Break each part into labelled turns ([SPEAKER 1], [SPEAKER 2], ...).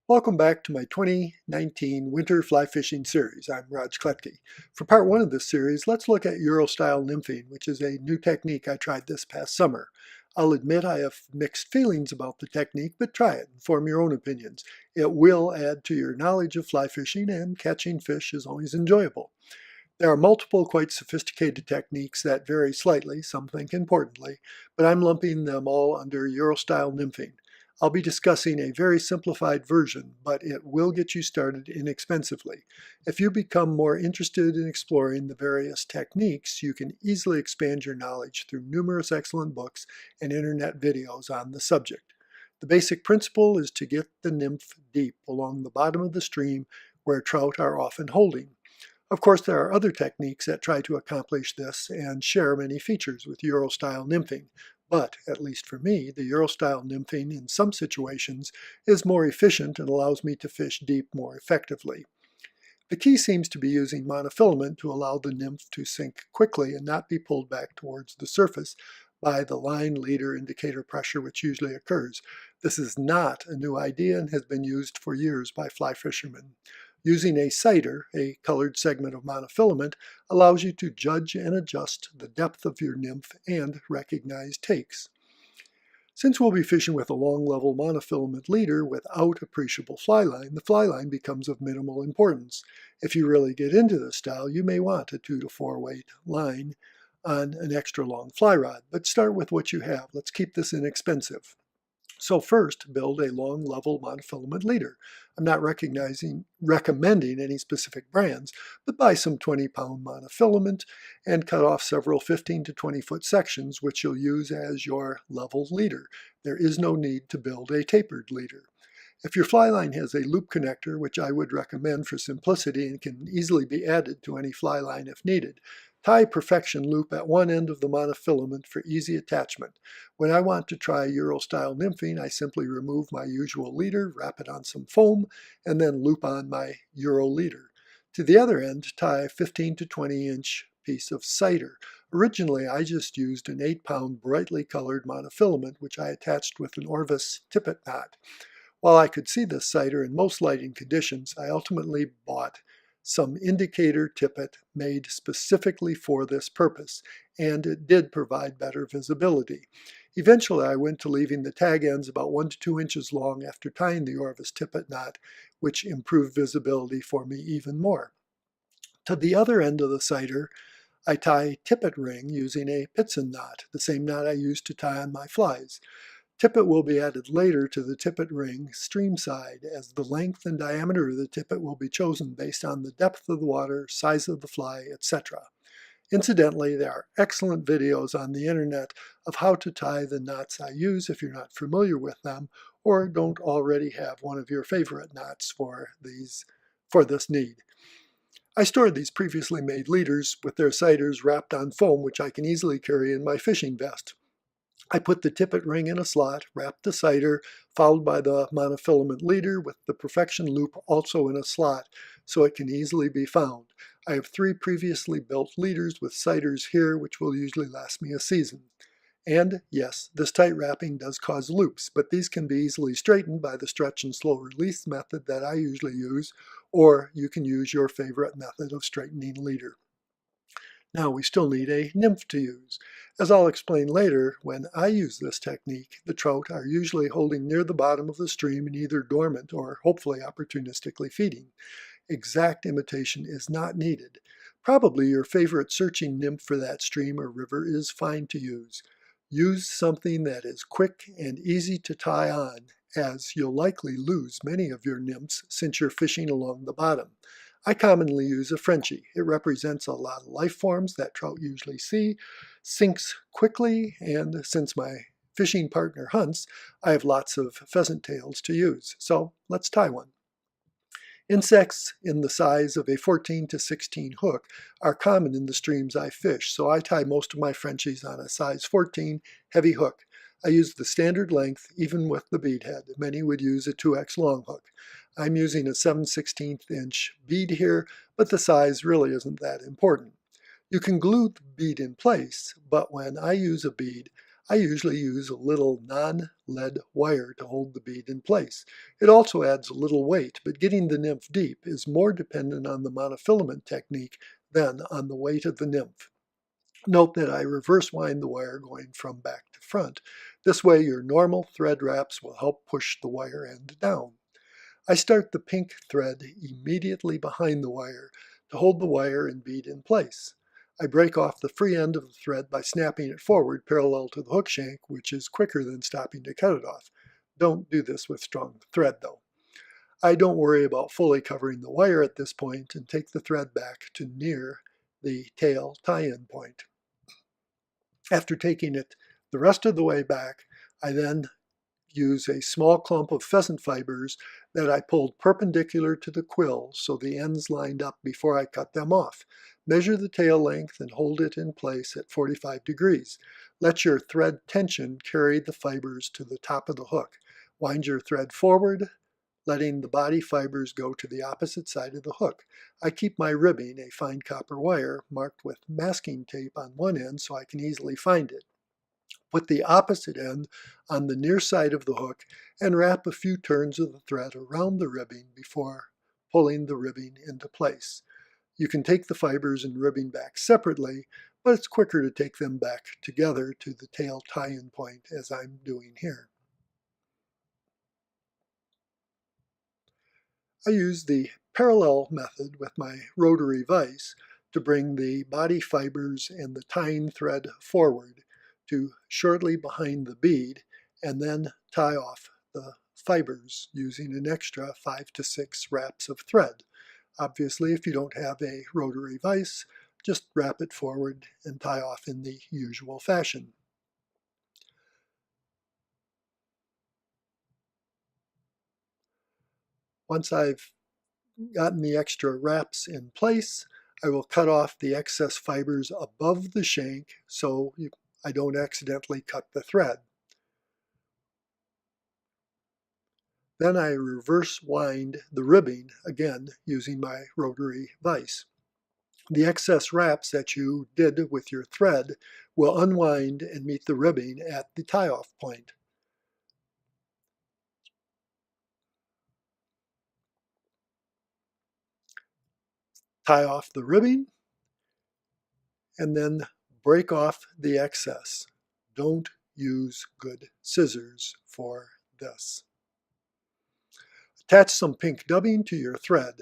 [SPEAKER 1] Welcome back to my 2019 Winter Fly Fishing Series. I'm Raj Kletke. For part one of this series, let's look at Euro Style Nymphing, which is a new technique I tried this past summer. I'll admit I have mixed feelings about the technique, but try it and form your own opinions. It will add to your knowledge of fly fishing, and catching fish is always enjoyable. There are multiple quite sophisticated techniques that vary slightly, some think importantly, but I'm lumping them all under Euro Style Nymphing. I'll be discussing a very simplified version, but it will get you started inexpensively. If you become more interested in exploring the various techniques, you can easily expand your knowledge through numerous excellent books and internet videos on the subject. The basic principle is to get the nymph deep along the bottom of the stream where trout are often holding. Of course, there are other techniques that try to accomplish this and share many features with Euro Style nymphing, but at least for me, the Euro Style nymphing in some situations is more efficient and allows me to fish deep more effectively. The key seems to be using monofilament to allow the nymph to sink quickly and not be pulled back towards the surface by the line leader indicator pressure which usually occurs. This is not a new idea and has been used for years by fly fishermen. Using a sighter, a colored segment of monofilament, allows you to judge and adjust the depth of your nymph and recognize takes. Since we'll be fishing with a long level monofilament leader without appreciable fly line, the fly line becomes of minimal importance. If you really get into this style, you may want a 2 to 4 weight line on an extra long fly rod, but start with what you have. Let's keep this inexpensive. So first, build a long level monofilament leader. I'm not recommending any specific brands, but buy some 20-pound monofilament and cut off several 15 to 20 foot sections which you'll use as your level leader. There is no need to build a tapered leader. If your fly line has a loop connector, which I would recommend for simplicity and can easily be added to any fly line if needed, tie perfection loop at one end of the monofilament for easy attachment. When I want to try Euro Style nymphing, I simply remove my usual leader, wrap it on some foam, and then loop on my Euro leader. To the other end, tie a 15 to 20 inch piece of cider. Originally, I just used an 8-pound brightly colored monofilament, which I attached with an Orvis tippet knot. While I could see this cider in most lighting conditions, I ultimately bought some indicator tippet made specifically for this purpose, and it did provide better visibility. Eventually, I went to leaving the tag ends about 1 to 2 inches long after tying the Orvis tippet knot, which improved visibility for me even more. To the other end of the cider, I tie tippet ring using a Pitson knot, the same knot I used to tie on my flies. Tippet will be added later to the tippet ring stream side, as the length and diameter of the tippet will be chosen based on the depth of the water, size of the fly, etc. Incidentally, there are excellent videos on the internet of how to tie the knots I use if you're not familiar with them or don't already have one of your favorite knots for this need. I stored these previously made leaders with their sighters wrapped on foam, which I can easily carry in my fishing vest. I put the tippet ring in a slot, wrapped the cider, followed by the monofilament leader with the perfection loop also in a slot so it can easily be found. I have 3 previously built leaders with ciders here, which will usually last me a season. And yes, this tight wrapping does cause loops, but these can be easily straightened by the stretch and slow release method that I usually use, or you can use your favorite method of straightening leader. Now we still need a nymph to use. As I'll explain later, when I use this technique, the trout are usually holding near the bottom of the stream and either dormant or hopefully opportunistically feeding. Exact imitation is not needed. Probably your favorite searching nymph for that stream or river is fine to use. Use something that is quick and easy to tie on, as you'll likely lose many of your nymphs since you're fishing along the bottom. I commonly use a Frenchie. It represents a lot of life forms that trout usually see, sinks quickly, and since my fishing partner hunts, I have lots of pheasant tails to use. So let's tie one. Insects in the size of a 14 to 16 hook are common in the streams I fish, so I tie most of my Frenchies on a size 14 heavy hook. I use the standard length even with the bead head. Many would use a 2x long hook. I'm using a 7/16 inch bead here, but the size really isn't that important. You can glue the bead in place, but when I use a bead, I usually use a little non-lead wire to hold the bead in place. It also adds a little weight, but getting the nymph deep is more dependent on the monofilament technique than on the weight of the nymph. Note that I reverse wind the wire going from back to front. This way your normal thread wraps will help push the wire end down. I start the pink thread immediately behind the wire to hold the wire and bead in place. I break off the free end of the thread by snapping it forward parallel to the hook shank, which is quicker than stopping to cut it off. Don't do this with strong thread though. I don't worry about fully covering the wire at this point and take the thread back to near the tail tie-in point. After taking it the rest of the way back, I then use a small clump of pheasant fibers that I pulled perpendicular to the quill so the ends lined up before I cut them off. Measure the tail length and hold it in place at 45 degrees. Let your thread tension carry the fibers to the top of the hook. Wind your thread forward, letting the body fibers go to the opposite side of the hook. I keep my ribbing, a fine copper wire, marked with masking tape on one end so I can easily find it. Put the opposite end on the near side of the hook and wrap a few turns of the thread around the ribbing before pulling the ribbing into place. You can take the fibers and ribbing back separately, but it's quicker to take them back together to the tail tie-in point as I'm doing here. I use the parallel method with my rotary vise to bring the body fibers and the tying thread forward to shortly behind the bead and then tie off the fibers using an extra 5 to 6 wraps of thread. Obviously, if you don't have a rotary vise, just wrap it forward and tie off in the usual fashion. Once I've gotten the extra wraps in place, I will cut off the excess fibers above the shank so I don't accidentally cut the thread. Then I reverse wind the ribbing, again using my rotary vise. The excess wraps that you did with your thread will unwind and meet the ribbing at the tie-off point. Tie off the ribbing and then break off the excess. Don't use good scissors for this. Attach some pink dubbing to your thread.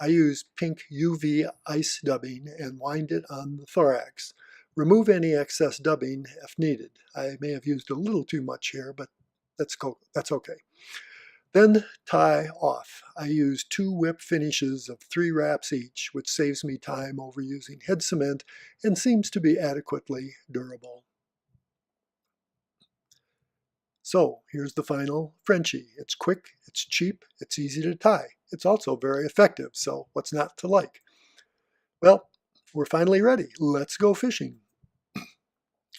[SPEAKER 1] I use pink UV ice dubbing and wind it on the thorax. Remove any excess dubbing if needed. I may have used a little too much here, but that's okay. Then tie off. I use 2 whip finishes of 3 wraps each, which saves me time over using head cement and seems to be adequately durable. So here's the final Frenchie. It's quick, it's cheap, it's easy to tie. It's also very effective, so what's not to like? Well, we're finally ready. Let's go fishing.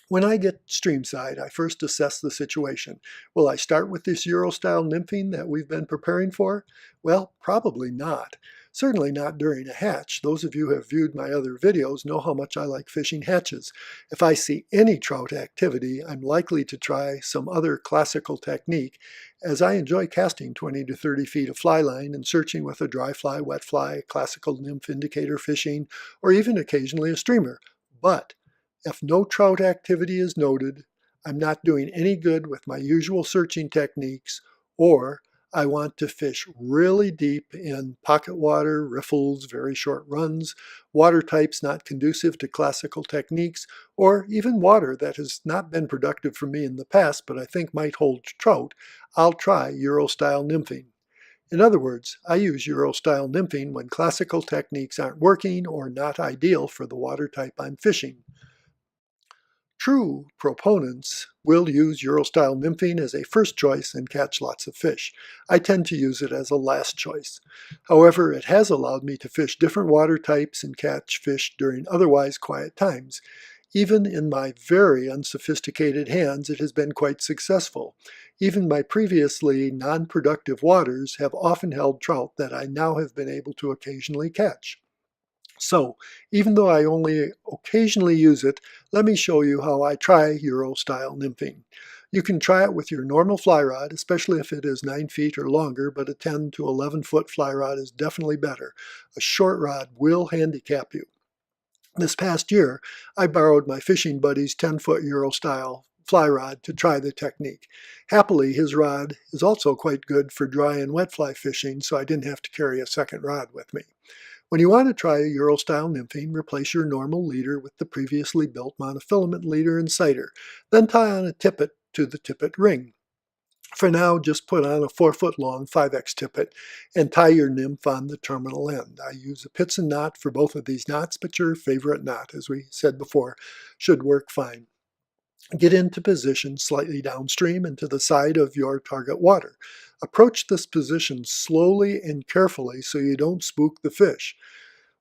[SPEAKER 1] When I get streamside, I first assess the situation. Will I start with this Euro Style Nymphing that we've been preparing for? Well, probably not. Certainly not during a hatch. Those of you who have viewed my other videos know how much I like fishing hatches. If I see any trout activity, I'm likely to try some other classical technique, as I enjoy casting 20 to 30 feet of fly line and searching with a dry fly, wet fly, classical nymph indicator fishing, or even occasionally a streamer. But if no trout activity is noted, I'm not doing any good with my usual searching techniques, or I want to fish really deep in pocket water, riffles, very short runs, water types not conducive to classical techniques, or even water that has not been productive for me in the past but I think might hold trout, I'll try Euro Style Nymphing. In other words, I use Euro Style Nymphing when classical techniques aren't working or not ideal for the water type I'm fishing. True proponents will use Euro Style Nymphing as a first choice and catch lots of fish. I tend to use it as a last choice. However, it has allowed me to fish different water types and catch fish during otherwise quiet times. Even in my very unsophisticated hands, it has been quite successful. Even my previously non-productive waters have often held trout that I now have been able to occasionally catch. So, even though I only occasionally use it, let me show you how I try Euro Style Nymphing. You can try it with your normal fly rod, especially if it is 9 feet or longer, but a 10 to 11 foot fly rod is definitely better. A short rod will handicap you. This past year, I borrowed my fishing buddy's 10-foot Euro Style fly rod to try the technique. Happily, his rod is also quite good for dry and wet fly fishing, so I didn't have to carry a second rod with me. When you want to try a Euro Style nymphing, replace your normal leader with the previously built monofilament leader and sighter, then tie on a tippet to the tippet ring. For now, just put on a 4-foot long 5X tippet and tie your nymph on the terminal end. I use a Pitson knot for both of these knots, but your favorite knot, as we said before, should work fine. Get into position slightly downstream and to the side of your target water. Approach this position slowly and carefully so you don't spook the fish.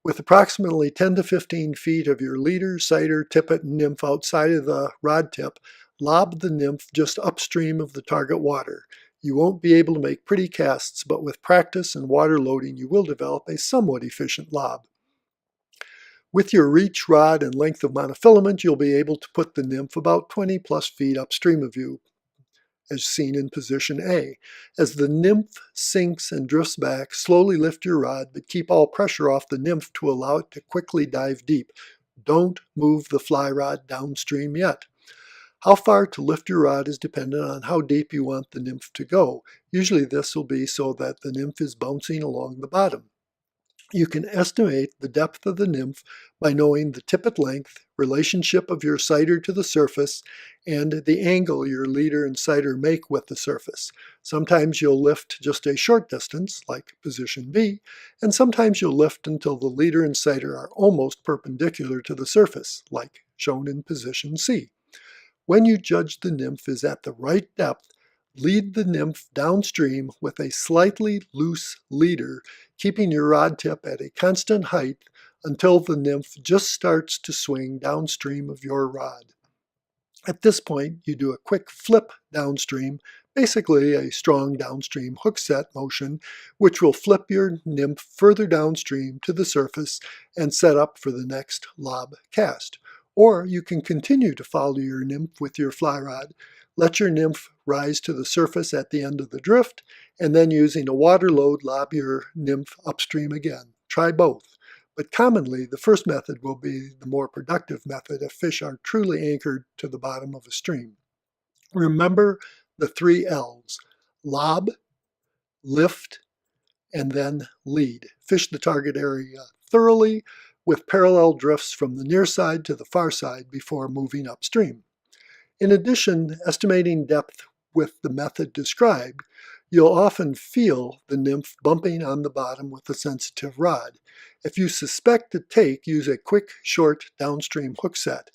[SPEAKER 1] With approximately 10 to 15 feet of your leader, sighter, tippet, and nymph outside of the rod tip, lob the nymph just upstream of the target water. You won't be able to make pretty casts, but with practice and water loading, you will develop a somewhat efficient lob. With your reach, rod, and length of monofilament, you'll be able to put the nymph about 20 plus feet upstream of you, as seen in position A. As the nymph sinks and drifts back, slowly lift your rod, but keep all pressure off the nymph to allow it to quickly dive deep. Don't move the fly rod downstream yet. How far to lift your rod is dependent on how deep you want the nymph to go. Usually this will be so that the nymph is bouncing along the bottom. You can estimate the depth of the nymph by knowing the tippet length, relationship of your sighter to the surface, and the angle your leader and sighter make with the surface. Sometimes you'll lift just a short distance, like position B, and sometimes you'll lift until the leader and sighter are almost perpendicular to the surface, like shown in position C. When you judge the nymph is at the right depth, lead the nymph downstream with a slightly loose leader, keeping your rod tip at a constant height until the nymph just starts to swing downstream of your rod. At this point, you do a quick flip downstream, basically a strong downstream hook set motion, which will flip your nymph further downstream to the surface and set up for the next lob cast. Or you can continue to follow your nymph with your fly rod, let your nymph rise to the surface at the end of the drift, and then using a water load lob your nymph upstream again. Try both. But commonly, the first method will be the more productive method if fish are truly anchored to the bottom of a stream. Remember the 3 L's: lob, lift, and then lead. Fish the target area thoroughly with parallel drifts from the near side to the far side before moving upstream. In addition, estimating depth with the method described, you'll often feel the nymph bumping on the bottom with a sensitive rod. If you suspect a take, use a quick, short downstream hook set.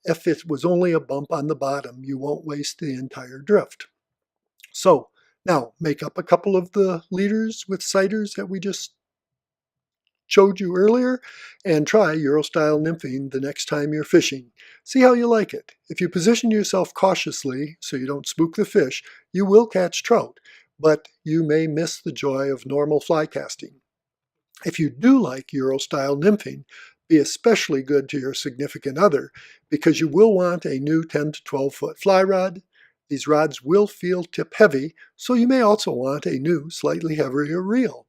[SPEAKER 1] If it was only a bump on the bottom, you won't waste the entire drift. So, now make up a couple of the leaders with sighters that we just showed you earlier, and try Euro Style nymphing the next time you're fishing. See how you like it. If you position yourself cautiously so you don't spook the fish, you will catch trout, but you may miss the joy of normal fly casting. If you do like Euro Style nymphing, be especially good to your significant other because you will want a new 10 to 12 foot fly rod. These rods will feel tip heavy, so you may also want a new, slightly heavier reel.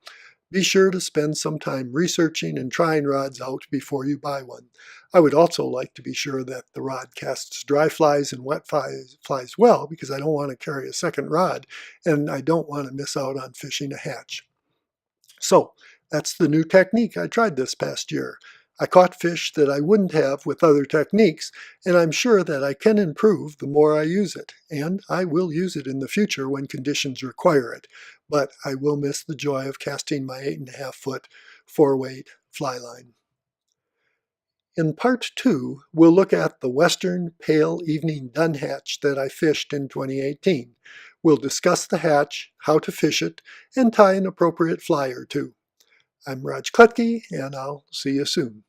[SPEAKER 1] Be sure to spend some time researching and trying rods out before you buy one. I would also like to be sure that the rod casts dry flies and wet flies well because I don't want to carry a second rod and I don't want to miss out on fishing a hatch. So that's the new technique I tried this past year. I caught fish that I wouldn't have with other techniques, and I'm sure that I can improve the more I use it, and I will use it in the future when conditions require it, but I will miss the joy of casting my 8.5 foot 4-weight fly line. In part 2, we'll look at the Western Pale Evening Dun Hatch that I fished in 2018. We'll discuss the hatch, how to fish it, and tie an appropriate fly or two. I'm Raj Kletke, and I'll see you soon.